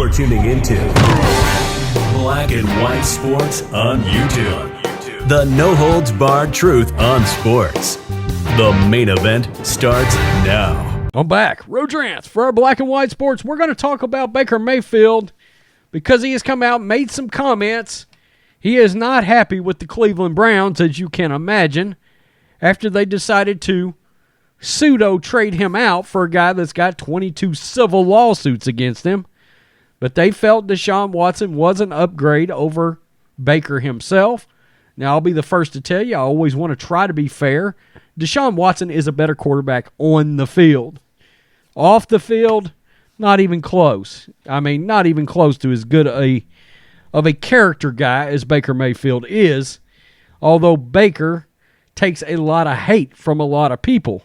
You're tuning into Black and White Sports on YouTube. The no-holds-barred truth on sports. The main event starts now. I'm back. Rodrance for our Black and White Sports. We're going to talk about Baker Mayfield because he has come out and made some comments. He is not happy with the Cleveland Browns, as you can imagine, after they decided to pseudo-trade him out for a guy that's got 22 civil lawsuits against him. But they felt Deshaun Watson was an upgrade over Baker himself. Now, I'll be the first to tell you, I always want to try to be fair. Deshaun Watson is a better quarterback on the field. Off the field, not even close. I mean, not even close to as good of a character guy as Baker Mayfield is, although Baker takes a lot of hate from a lot of people.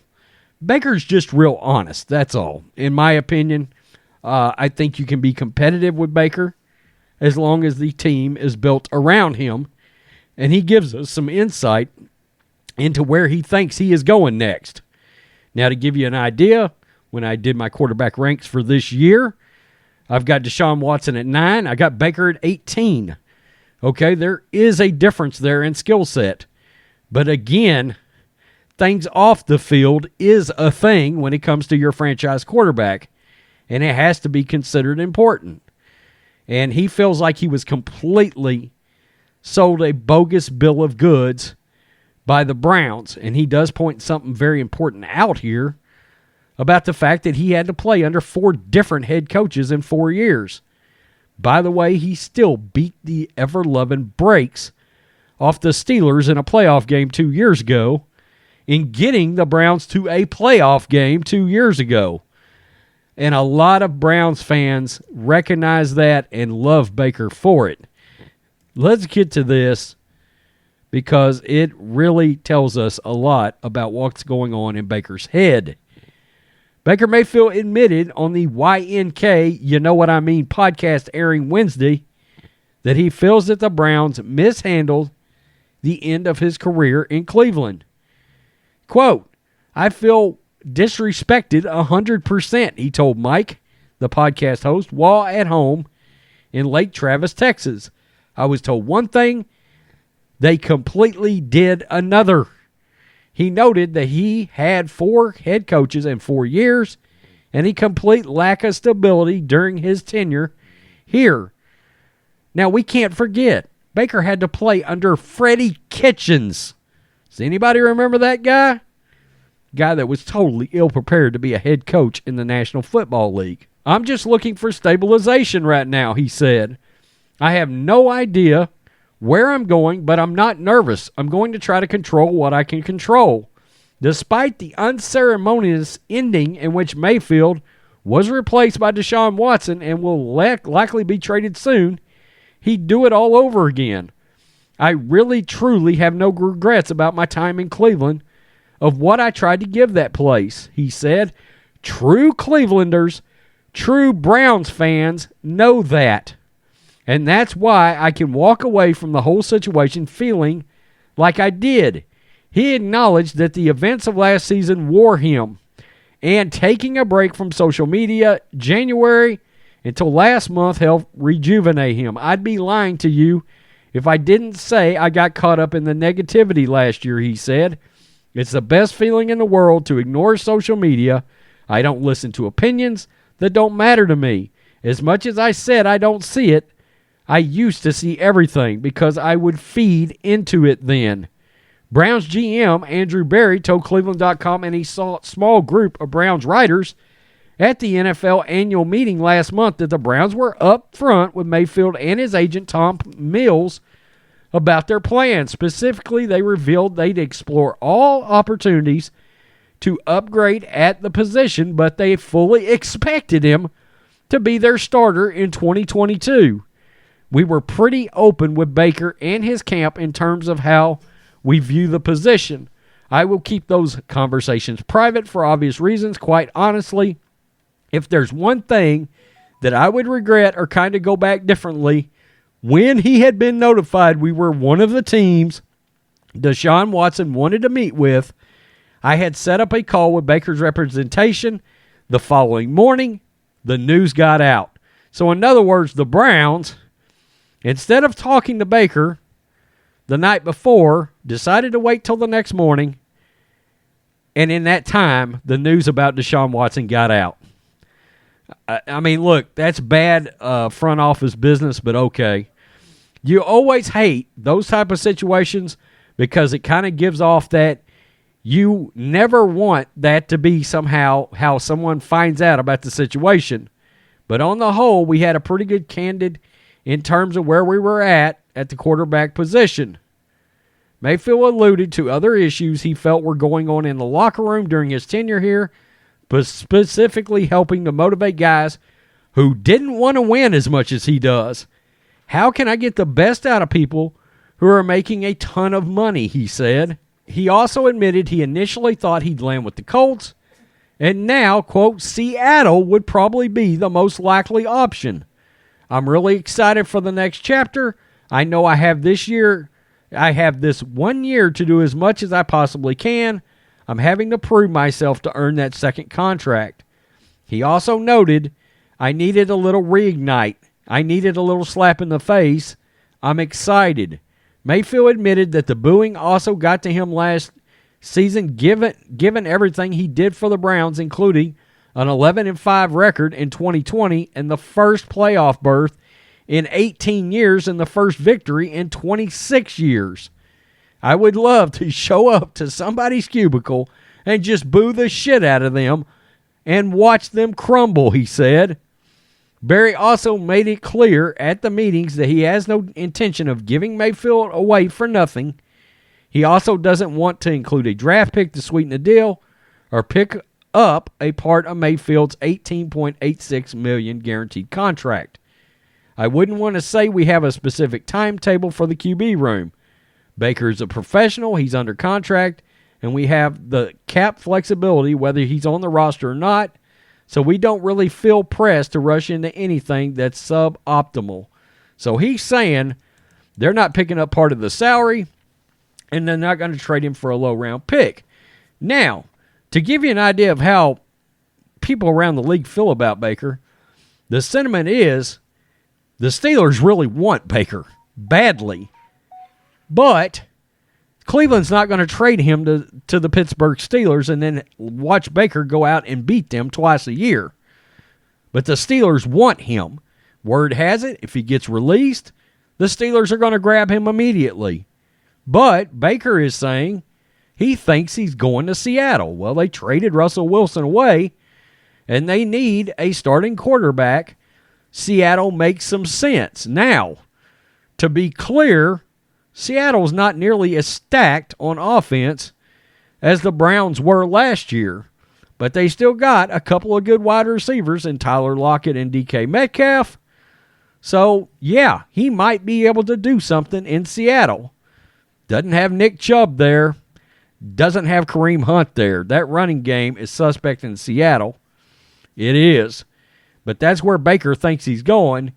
Baker's just real honest, that's all. In my opinion, I think you can be competitive with Baker as long as the team is built around him, and he gives us some insight into where he thinks he is going next. Now, to give you an idea, when I did my quarterback ranks for this year, I've got Deshaun Watson at 9. I got Baker at 18. Okay, there is a difference there in skill set. But again, things off the field is a thing when it comes to your franchise quarterback, and it has to be considered important. And he feels like he was completely sold a bogus bill of goods by the Browns, and he does point something very important out here about the fact that he had to play under 4 different head coaches in 4 years. By the way, he still beat the ever-loving brakes off the Steelers in a playoff game 2 years ago in getting the Browns to a playoff game 2 years ago. And a lot of Browns fans recognize that and love Baker for it. Let's get to this because it really tells us a lot about what's going on in Baker's head. Baker Mayfield admitted on the YNK, You Know What I Mean podcast airing Wednesday that he feels that the Browns mishandled the end of his career in Cleveland. Quote, I feel disrespected 100%, he told Mike, the podcast host, while at home in Lake Travis, Texas. I was told one thing, they completely did another. He noted that he had 4 head coaches in 4 years and a complete lack of stability during his tenure here. Now, we can't forget, Baker had to play under Freddie Kitchens. Does anybody remember that guy? Guy that was totally ill-prepared to be a head coach in the National Football League. I'm just looking for stabilization right now, he said. I have no idea where I'm going, but I'm not nervous. I'm going to try to control what I can control. Despite the unceremonious ending in which Mayfield was replaced by Deshaun Watson and will likely be traded soon, he'd do it all over again. I really, truly have no regrets about my time in Cleveland of what I tried to give that place, he said. True Clevelanders, true Browns fans know that. And that's why I can walk away from the whole situation feeling like I did. He acknowledged that the events of last season wore him, and taking a break from social media January until last month helped rejuvenate him. I'd be lying to you if I didn't say I got caught up in the negativity last year, he said. It's the best feeling in the world to ignore social media. I don't listen to opinions that don't matter to me. As much as I said I don't see it, I used to see everything because I would feed into it then. Browns GM Andrew Berry told Cleveland.com and a small group of Browns writers at the NFL annual meeting last month that the Browns were up front with Mayfield and his agent Tom Mills about their plans. Specifically, they revealed they'd explore all opportunities to upgrade at the position, but they fully expected him to be their starter in 2022. We were pretty open with Baker and his camp in terms of how we view the position. I will keep those conversations private for obvious reasons. Quite honestly, if there's one thing that I would regret or kind of go back differently, when he had been notified we were one of the teams Deshaun Watson wanted to meet with, I had set up a call with Baker's representation. The following morning, the news got out. So in other words, the Browns, instead of talking to Baker the night before, decided to wait till the next morning, and in that time, the news about Deshaun Watson got out. I mean, look, that's bad front office business, but okay. You always hate those type of situations because it kind of gives off that you never want that to be somehow how someone finds out about the situation. But on the whole, we had a pretty good candid in terms of where we were at the quarterback position. Mayfield alluded to other issues he felt were going on in the locker room during his tenure here, but specifically helping to motivate guys who didn't want to win as much as he does. How can I get the best out of people who are making a ton of money, he said. He also admitted he initially thought he'd land with the Colts, and now, quote, Seattle would probably be the most likely option. I'm really excited for the next chapter. I know I have this 1 year to do as much as I possibly can. I'm having to prove myself to earn that second contract. He also noted, I needed a little reignite. I needed a little slap in the face. I'm excited. Mayfield admitted that the booing also got to him last season, given everything he did for the Browns, including an 11-5 record in 2020 and the first playoff berth in 18 years and the first victory in 26 years. I would love to show up to somebody's cubicle and just boo the shit out of them and watch them crumble, he said. Barry also made it clear at the meetings that he has no intention of giving Mayfield away for nothing. He also doesn't want to include a draft pick to sweeten the deal or pick up a part of Mayfield's $18.86 million guaranteed contract. I wouldn't want to say we have a specific timetable for the QB room. Baker is a professional, he's under contract, and we have the cap flexibility whether he's on the roster or not, so we don't really feel pressed to rush into anything that's suboptimal. So he's saying they're not picking up part of the salary, and they're not going to trade him for a low-round pick. Now, to give you an idea of how people around the league feel about Baker, the sentiment is the Steelers really want Baker badly, but Cleveland's not going to trade him to the Pittsburgh Steelers and then watch Baker go out and beat them twice a year. But the Steelers want him. Word has it, if he gets released, the Steelers are going to grab him immediately. But Baker is saying he thinks he's going to Seattle. Well, they traded Russell Wilson away, and they need a starting quarterback. Seattle makes some sense. Now, to be clear, Seattle's not nearly as stacked on offense as the Browns were last year, but they still got a couple of good wide receivers in Tyler Lockett and DK Metcalf. So, yeah, he might be able to do something in Seattle. Doesn't have Nick Chubb there. Doesn't have Kareem Hunt there. That running game is suspect in Seattle. It is. But that's where Baker thinks he's going.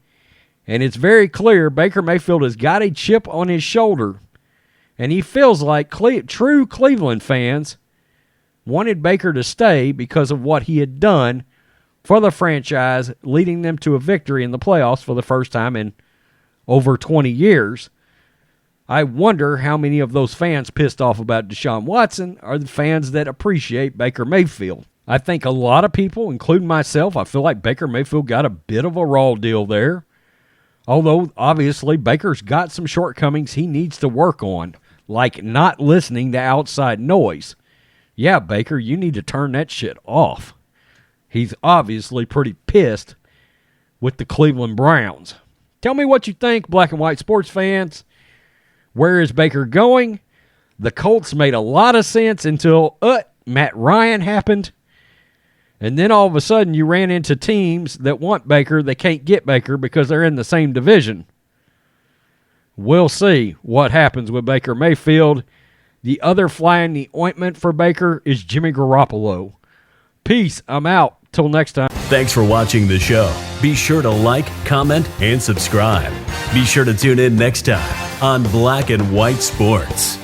And it's very clear Baker Mayfield has got a chip on his shoulder. And he feels like true Cleveland fans wanted Baker to stay because of what he had done for the franchise, leading them to a victory in the playoffs for the first time in over 20 years. I wonder how many of those fans pissed off about Deshaun Watson are the fans that appreciate Baker Mayfield. I think a lot of people, including myself, I feel like Baker Mayfield got a bit of a raw deal there. Although, obviously, Baker's got some shortcomings he needs to work on, like not listening to outside noise. Yeah, Baker, you need to turn that shit off. He's obviously pretty pissed with the Cleveland Browns. Tell me what you think, black and white sports fans. Where is Baker going? The Colts made a lot of sense until Matt Ryan happened. And then all of a sudden you ran into teams that want Baker that can't get Baker because they're in the same division. We'll see what happens with Baker Mayfield. The other fly in the ointment for Baker is Jimmy Garoppolo. Peace. I'm out. Till next time. Thanks for watching the show. Be sure to like, comment, and subscribe. Be sure to tune in next time on Black and White Sports.